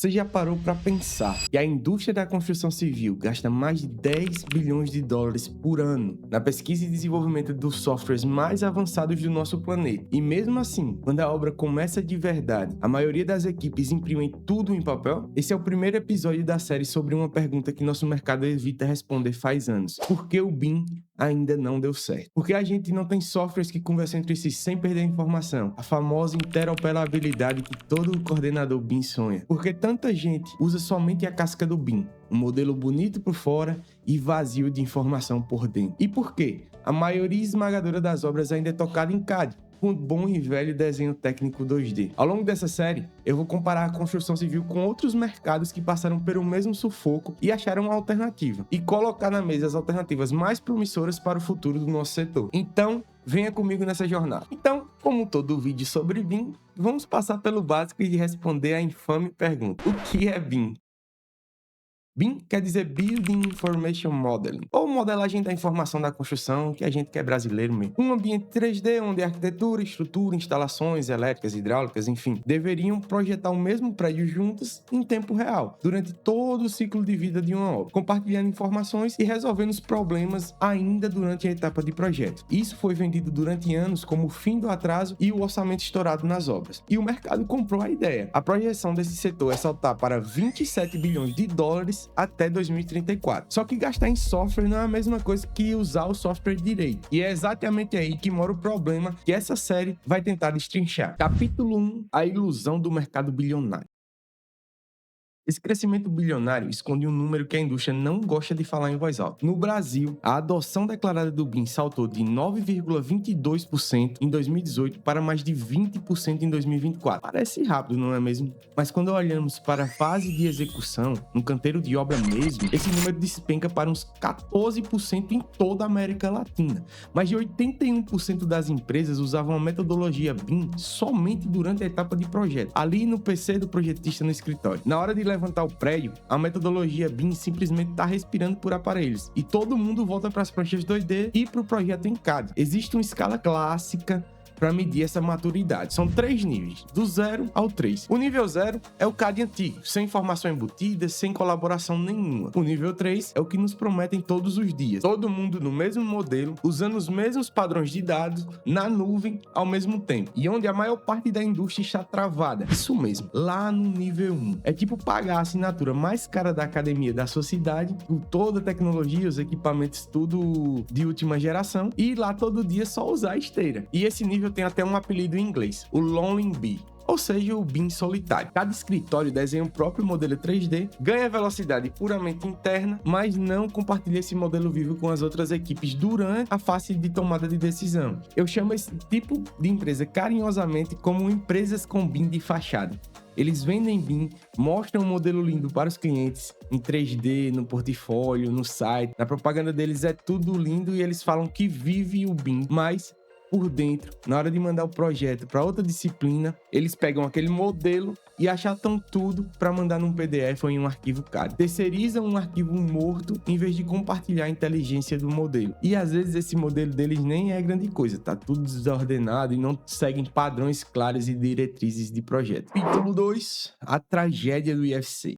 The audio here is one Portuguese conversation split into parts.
Você já parou para pensar que a indústria da construção civil gasta mais de 10 bilhões de dólares por ano na pesquisa e desenvolvimento dos softwares mais avançados do nosso planeta? E mesmo assim, quando a obra começa de verdade, a maioria das equipes imprimem tudo em papel? Esse é o primeiro episódio da série sobre uma pergunta que nosso mercado evita responder faz anos. Por que o BIM ainda não deu certo? Porque a gente não tem softwares que conversam entre si sem perder informação. A famosa interoperabilidade que todo coordenador BIM sonha. Porque tanta gente usa somente a casca do BIM, um modelo bonito por fora e vazio de informação por dentro. E por quê? A maioria esmagadora das obras ainda é tocada em CAD, com o bom e velho desenho técnico 2D. Ao longo dessa série, eu vou comparar a construção civil com outros mercados que passaram pelo mesmo sufoco e acharam uma alternativa, e colocar na mesa as alternativas mais promissoras para o futuro do nosso setor. Então, venha comigo nessa jornada. Então, como todo vídeo sobre BIM, vamos passar pelo básico e responder a infame pergunta: o que é BIM? BIM quer dizer Building Information Modeling, ou modelagem da informação da construção, que a gente que é brasileiro mesmo. Um ambiente 3D onde a arquitetura, estrutura, instalações elétricas, hidráulicas, enfim, deveriam projetar o mesmo prédio juntas em tempo real, durante todo o ciclo de vida de uma obra, compartilhando informações e resolvendo os problemas ainda durante a etapa de projeto. Isso foi vendido durante anos como o fim do atraso e o orçamento estourado nas obras. E o mercado comprou a ideia. A projeção desse setor é saltar para 27 bilhões de dólares até 2034. Só que gastar em software não é a mesma coisa que usar o software direito. E é exatamente aí que mora o problema que essa série vai tentar destrinchar. Capítulo 1: a ilusão do mercado bilionário. Esse crescimento bilionário esconde um número que a indústria não gosta de falar em voz alta. No Brasil, a adoção declarada do BIM saltou de 9,22% em 2018 para mais de 20% em 2024. Parece rápido, não é mesmo? Mas quando olhamos para a fase de execução, no canteiro de obra mesmo, esse número despenca para uns 14% em toda a América Latina. Mais de 81% das empresas usavam a metodologia BIM somente durante a etapa de projeto, ali no PC do projetista no escritório. Na hora de levantar o prédio, a metodologia BIM simplesmente está respirando por aparelhos e todo mundo volta para as pranchas 2D e para o projeto em CAD. Existe uma escala clássica para medir essa maturidade. São 3 níveis, do 0 ao 3. O nível 0 é o CAD antigo, sem informação embutida, sem colaboração nenhuma. O nível 3 é o que nos prometem todos os dias. Todo mundo no mesmo modelo, usando os mesmos padrões de dados, na nuvem, ao mesmo tempo. E onde a maior parte da indústria está travada. Isso mesmo, lá no nível 1. É tipo pagar a assinatura mais cara da academia da sua cidade, com toda a tecnologia, os equipamentos tudo de última geração, e ir lá todo dia só usar a esteira. E esse nível tem até um apelido em inglês, o Lone Bee, ou seja, o BIM solitário. Cada escritório desenha o próprio modelo 3D, ganha velocidade puramente interna, mas não compartilha esse modelo vivo com as outras equipes durante a fase de tomada de decisão. Eu chamo esse tipo de empresa carinhosamente como empresas com BIM de fachada. Eles vendem BIM, mostram um modelo lindo para os clientes, em 3D, no portfólio, no site. Na propaganda deles é tudo lindo e eles falam que vive o BIM, mas por dentro, na hora de mandar o projeto para outra disciplina, eles pegam aquele modelo e achatam tudo para mandar num PDF ou em um arquivo CAD. Terceirizam um arquivo morto em vez de compartilhar a inteligência do modelo. E às vezes esse modelo deles nem é grande coisa, tá tudo desordenado e não seguem padrões claros e diretrizes de projeto. Capítulo 2: a tragédia do IFC.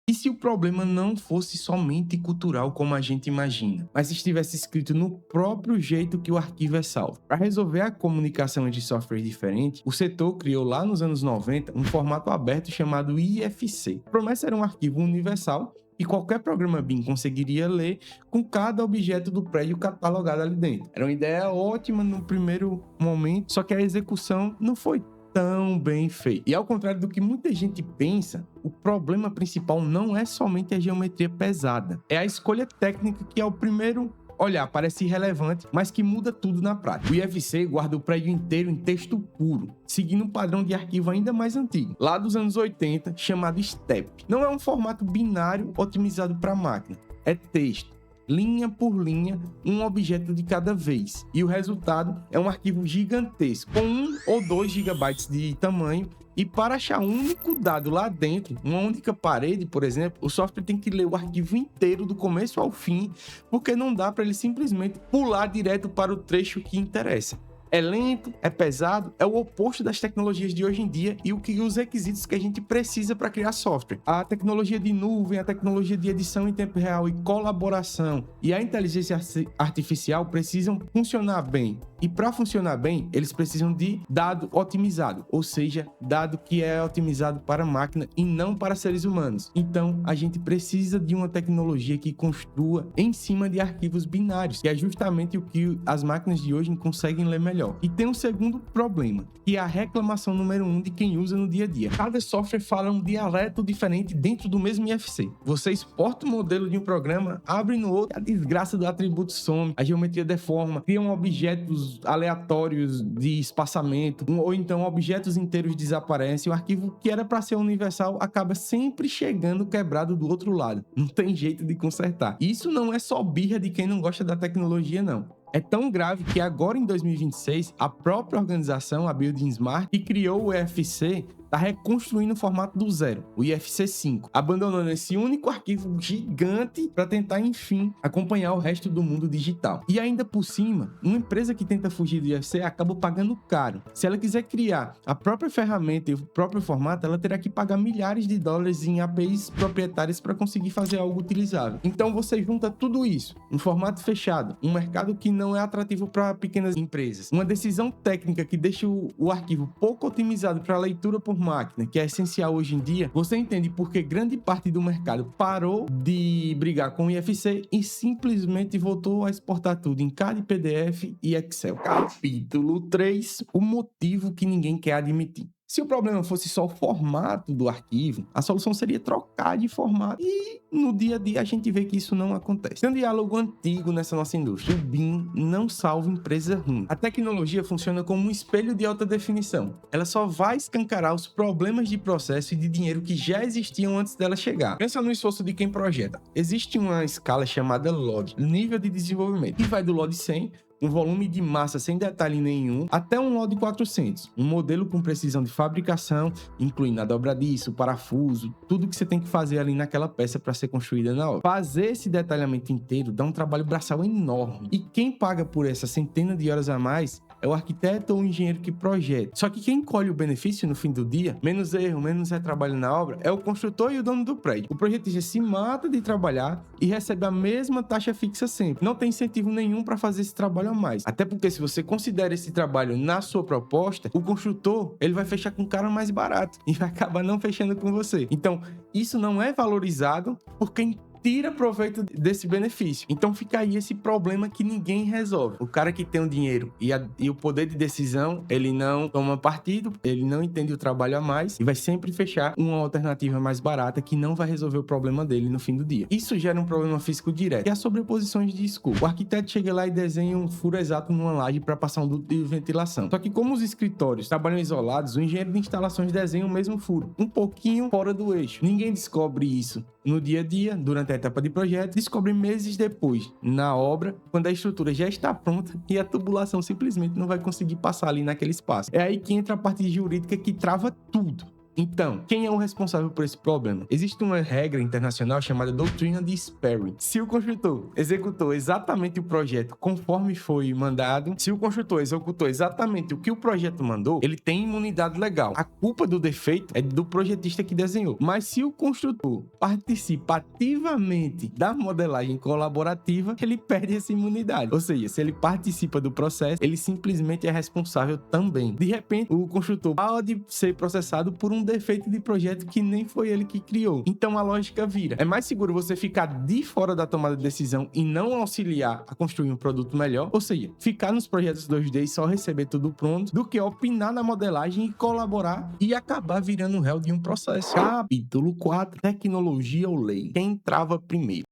E se o problema não fosse somente cultural como a gente imagina, mas estivesse escrito no próprio jeito que o arquivo é salvo? Para resolver a comunicação entre softwares diferentes, o setor criou lá nos anos 90 um formato aberto chamado IFC. A promessa era um arquivo universal e qualquer programa BIM conseguiria ler com cada objeto do prédio catalogado ali dentro. Era uma ideia ótima no primeiro momento, só que a execução não foi tão bem feito. E ao contrário do que muita gente pensa, o problema principal não é somente a geometria pesada, é a escolha técnica que ao primeiro olhar parece irrelevante, mas que muda tudo na prática. O IFC guarda o prédio inteiro em texto puro, seguindo um padrão de arquivo ainda mais antigo, lá dos anos 80, chamado STEP. Não é um formato binário otimizado para máquina, é texto, linha por linha, um objeto de cada vez. E o resultado é um arquivo gigantesco, com 1 ou 2 gigabytes de tamanho. E para achar um único dado lá dentro, uma única parede, por exemplo, o software tem que ler o arquivo inteiro do começo ao fim, porque não dá para ele simplesmente pular direto para o trecho que interessa. É lento, é pesado, é o oposto das tecnologias de hoje em dia e os requisitos que a gente precisa para criar software. A tecnologia de nuvem, a tecnologia de edição em tempo real e colaboração e a inteligência artificial precisam funcionar bem. E para funcionar bem, eles precisam de dado otimizado, ou seja, dado que é otimizado para máquina e não para seres humanos. Então, a gente precisa de uma tecnologia que construa em cima de arquivos binários, que é justamente o que as máquinas de hoje conseguem ler melhor. E tem um segundo problema, que é a reclamação número 1 de quem usa no dia a dia. Cada software fala um dialeto diferente dentro do mesmo IFC. Você exporta o modelo de um programa, abre no outro, a desgraça do atributo some, a geometria deforma, criam objetos aleatórios de espaçamento, ou então objetos inteiros desaparecem. O arquivo que era para ser universal acaba sempre chegando quebrado do outro lado. Não tem jeito de consertar. Isso não é só birra de quem não gosta da tecnologia, não. É tão grave que agora em 2026, a própria organização, a Building Smart, que criou o IFC, está reconstruindo o formato do zero, o IFC 5, abandonando esse único arquivo gigante para tentar, enfim, acompanhar o resto do mundo digital. E ainda por cima, uma empresa que tenta fugir do IFC acaba pagando caro. Se ela quiser criar a própria ferramenta e o próprio formato, ela terá que pagar milhares de dólares em APIs proprietárias para conseguir fazer algo utilizável. Então você junta tudo isso, um formato fechado, um mercado que não é atrativo para pequenas empresas, uma decisão técnica que deixa o arquivo pouco otimizado para leitura por máquina, que é essencial hoje em dia, você entende por que grande parte do mercado parou de brigar com o IFC e simplesmente voltou a exportar tudo em CAD, PDF e Excel. Capítulo 3, o motivo que ninguém quer admitir. Se o problema fosse só o formato do arquivo, a solução seria trocar de formato. E no dia a dia a gente vê que isso não acontece. Tem um diálogo antigo nessa nossa indústria. O BIM não salva empresa ruim. A tecnologia funciona como um espelho de alta definição. Ela só vai escancarar os problemas de processo e de dinheiro que já existiam antes dela chegar. Pensa no esforço de quem projeta. Existe uma escala chamada LOD, nível de desenvolvimento, e vai do LOD 100, um volume de massa sem detalhe nenhum, até um LOD 400, um modelo com precisão de fabricação, incluindo a dobradiça, o parafuso, tudo que você tem que fazer ali naquela peça para ser construída na obra. Fazer esse detalhamento inteiro dá um trabalho braçal enorme, e quem paga por essa centena de horas a mais é o arquiteto ou o engenheiro que projeta. Só que quem colhe o benefício no fim do dia, menos erro, menos retrabalho na obra, é o construtor e o dono do prédio. O projetista se mata de trabalhar e recebe a mesma taxa fixa sempre. Não tem incentivo nenhum para fazer esse trabalho a mais. Até porque se você considera esse trabalho na sua proposta, o construtor ele vai fechar com um cara mais barato e vai acabar não fechando com você. Então, isso não é valorizado por quem tira proveito desse benefício. Então fica aí esse problema que ninguém resolve. O cara que tem o dinheiro e o poder de decisão, ele não toma partido, ele não entende o trabalho a mais e vai sempre fechar uma alternativa mais barata que não vai resolver o problema dele no fim do dia. Isso gera um problema físico direto, que é as sobreposições de escopo. O arquiteto chega lá e desenha um furo exato numa laje para passar um duto de ventilação. Só que como os escritórios trabalham isolados, o engenheiro de instalações desenha o mesmo furo, um pouquinho fora do eixo. Ninguém descobre isso no dia a dia, durante a etapa de projeto, descobre meses depois, na obra, quando a estrutura já está pronta e a tubulação simplesmente não vai conseguir passar ali naquele espaço. É aí que entra a parte jurídica que trava tudo. Então, quem é o responsável por esse problema? Existe uma regra internacional chamada doutrina de Sperry. Se o construtor executou exatamente o projeto conforme foi mandado, se o construtor executou exatamente o que o projeto mandou, ele tem imunidade legal. A culpa do defeito é do projetista que desenhou. Mas se o construtor participa ativamente da modelagem colaborativa, ele perde essa imunidade. Ou seja, se ele participa do processo, ele simplesmente é responsável também. De repente, o construtor pode ser processado por um defeito de projeto que nem foi ele que criou. Então a lógica vira. É mais seguro você ficar de fora da tomada de decisão e não auxiliar a construir um produto melhor, ou seja, ficar nos projetos 2D e só receber tudo pronto, do que opinar na modelagem e colaborar e acabar virando réu de um processo. Capítulo 4. Tecnologia ou lei? Quem trava primeiro?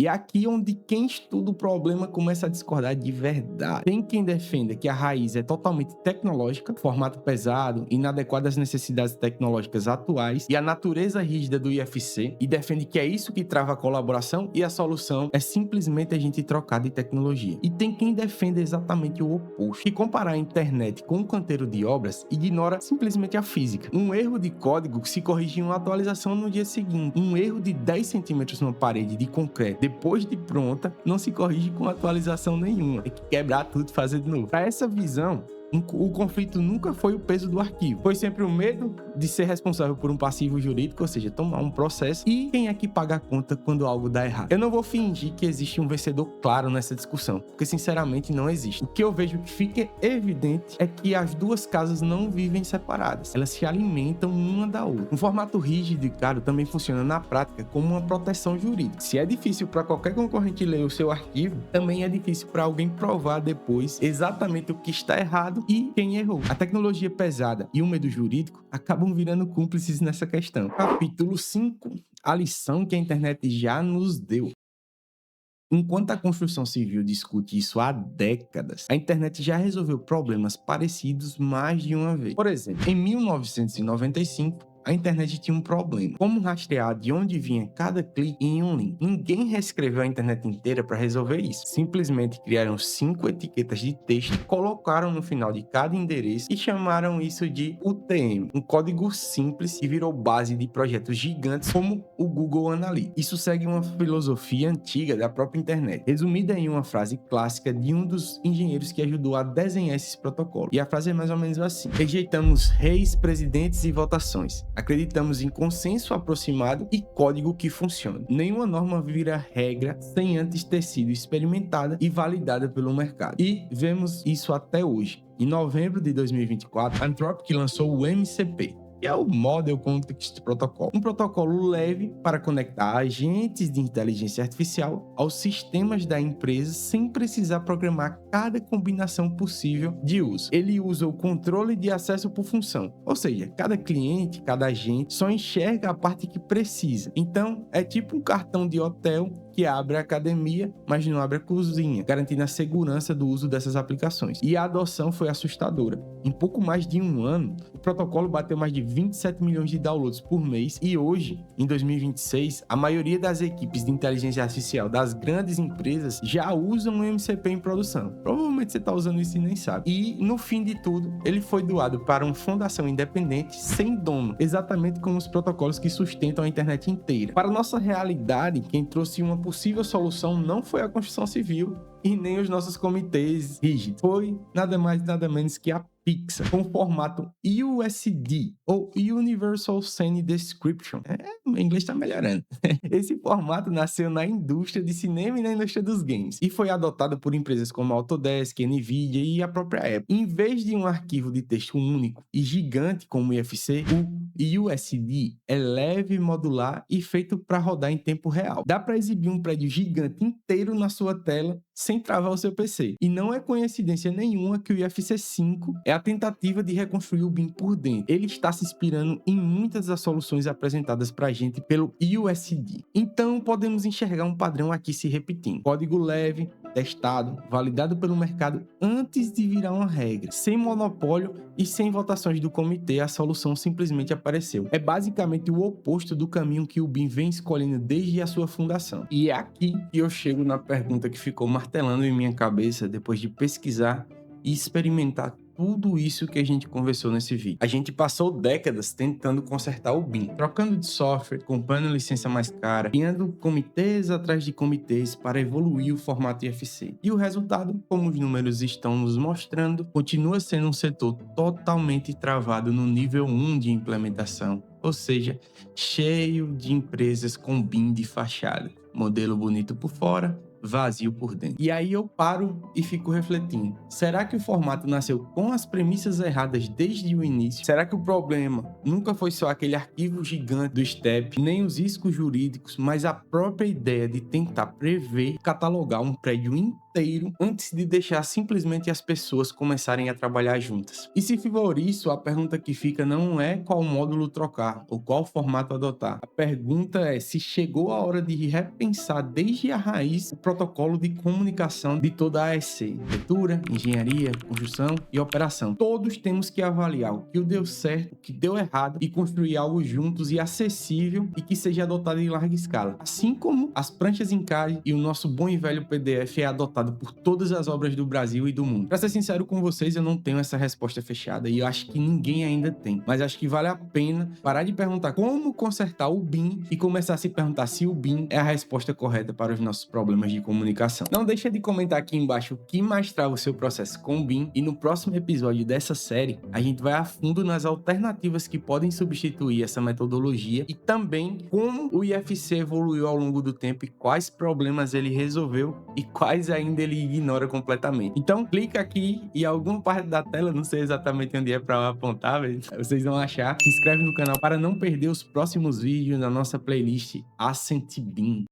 E é aqui onde quem estuda o problema começa a discordar de verdade. Tem quem defenda que a raiz é totalmente tecnológica, formato pesado, inadequado às necessidades tecnológicas atuais e a natureza rígida do IFC, e defende que é isso que trava a colaboração e a solução é simplesmente a gente trocar de tecnologia. E tem quem defenda exatamente o oposto, que comparar a internet com um canteiro de obras ignora simplesmente a física. Um erro de código que se corrige em uma atualização no dia seguinte, um erro de 10 centímetros numa parede de concreto depois de pronta, não se corrige com atualização nenhuma. Tem que quebrar tudo e fazer de novo. Para essa visão, o conflito nunca foi o peso do arquivo, foi sempre o medo de ser responsável por um passivo jurídico, ou seja, tomar um processo, e quem é que paga a conta quando algo dá errado. Eu não vou fingir que existe um vencedor claro nessa discussão, porque sinceramente não existe. O que eu vejo que fica evidente é que as duas casas não vivem separadas, elas se alimentam uma da outra. Um formato rígido e caro também funciona na prática como uma proteção jurídica. Se é difícil para qualquer concorrente ler o seu arquivo, também é difícil para alguém provar depois exatamente o que está errado e quem errou. A tecnologia pesada e o medo jurídico acabam virando cúmplices nessa questão. Capítulo 5. A lição que a internet já nos deu. Enquanto a construção civil discute isso há décadas, a internet já resolveu problemas parecidos mais de uma vez. Por exemplo, em 1995, a internet tinha um problema: como rastrear de onde vinha cada clique em um link. Ninguém reescreveu a internet inteira para resolver isso. Simplesmente criaram 5 etiquetas de texto, colocaram no final de cada endereço e chamaram isso de UTM, um código simples que virou base de projetos gigantes como o Google Analytics. Isso segue uma filosofia antiga da própria internet, resumida em uma frase clássica de um dos engenheiros que ajudou a desenhar esses protocolos. E a frase é mais ou menos assim: rejeitamos reis, presidentes e votações. Acreditamos em consenso aproximado e código que funciona. Nenhuma norma vira regra sem antes ter sido experimentada e validada pelo mercado. E vemos isso até hoje. Em novembro de 2024, a Anthropic lançou o MCP, que é o Model Context Protocol, um protocolo leve para conectar agentes de inteligência artificial aos sistemas da empresa sem precisar programar cada combinação possível de uso. Ele usa o controle de acesso por função, ou seja, cada cliente, cada agente só enxerga a parte que precisa. Então, é tipo um cartão de hotel que abre a academia, mas não abre a cozinha, garantindo a segurança do uso dessas aplicações. E a adoção foi assustadora. Em pouco mais de um ano, o protocolo bateu mais de 27 milhões de downloads por mês e hoje, em 2026, a maioria das equipes de inteligência artificial das grandes empresas já usam o MCP em produção. Provavelmente você está usando isso e nem sabe. E, no fim de tudo, ele foi doado para uma fundação independente sem dono, exatamente como os protocolos que sustentam a internet inteira. Para nossa realidade, quem trouxe uma possível solução não foi a construção civil e nem os nossos comitês rígidos. Foi nada mais nada menos que a Pixar, com o formato USD, ou Universal Scene Description. O inglês está melhorando. Esse formato nasceu na indústria de cinema e na indústria dos games, e foi adotado por empresas como Autodesk, Nvidia e a própria Apple. Em vez de um arquivo de texto único e gigante como o IFC, o USD é leve, modular e feito para rodar em tempo real. Dá para exibir um prédio gigante inteiro na sua tela sem travar o seu PC. E não é coincidência nenhuma que o IFC 5 é a tentativa de reconstruir o BIM por dentro. Ele está se inspirando em muitas das soluções apresentadas para a gente pelo USD. Então, podemos enxergar um padrão aqui se repetindo. Código leve, testado, validado pelo mercado antes de virar uma regra. Sem monopólio e sem votações do comitê, a solução simplesmente apareceu. É basicamente o oposto do caminho que o BIM vem escolhendo desde a sua fundação. E é aqui que eu chego na pergunta que ficou martelando em minha cabeça depois de pesquisar e experimentar tudo isso que a gente conversou nesse vídeo. A gente passou décadas tentando consertar o BIM, trocando de software, comprando licença mais cara, criando comitês atrás de comitês para evoluir o formato IFC. E o resultado, como os números estão nos mostrando, continua sendo um setor totalmente travado no nível 1 de implementação, ou seja, cheio de empresas com BIM de fachada. Modelo bonito por fora, vazio por dentro. E aí eu paro e fico refletindo. Será que o formato nasceu com as premissas erradas desde o início? Será que o problema nunca foi só aquele arquivo gigante do STEP, nem os riscos jurídicos, mas a própria ideia de tentar prever e catalogar um prédio inteiro antes de deixar simplesmente as pessoas começarem a trabalhar juntas? E se for isso, a pergunta que fica não é qual módulo trocar ou qual formato adotar. A pergunta é se chegou a hora de repensar desde a raiz o protocolo de comunicação de toda a AEC. Arquitetura, engenharia, construção e operação. Todos temos que avaliar o que deu certo, o que deu errado e construir algo juntos e acessível e que seja adotado em larga escala. Assim como as pranchas em CAD e o nosso bom e velho PDF é adotado por todas as obras do Brasil e do mundo. Pra ser sincero com vocês, eu não tenho essa resposta fechada e eu acho que ninguém ainda tem. Mas acho que vale a pena parar de perguntar como consertar o BIM e começar a se perguntar se o BIM é a resposta correta para os nossos problemas de comunicação. Não deixa de comentar aqui embaixo o que mais trava o seu processo com o BIM e no próximo episódio dessa série a gente vai a fundo nas alternativas que podem substituir essa metodologia e também como o IFC evoluiu ao longo do tempo e quais problemas ele resolveu e quais ainda ele ignora completamente. Então clica aqui e alguma parte da tela, não sei exatamente onde é para apontar, vocês vão achar. Se inscreve no canal para não perder os próximos vídeos na nossa playlist Ascent BIM.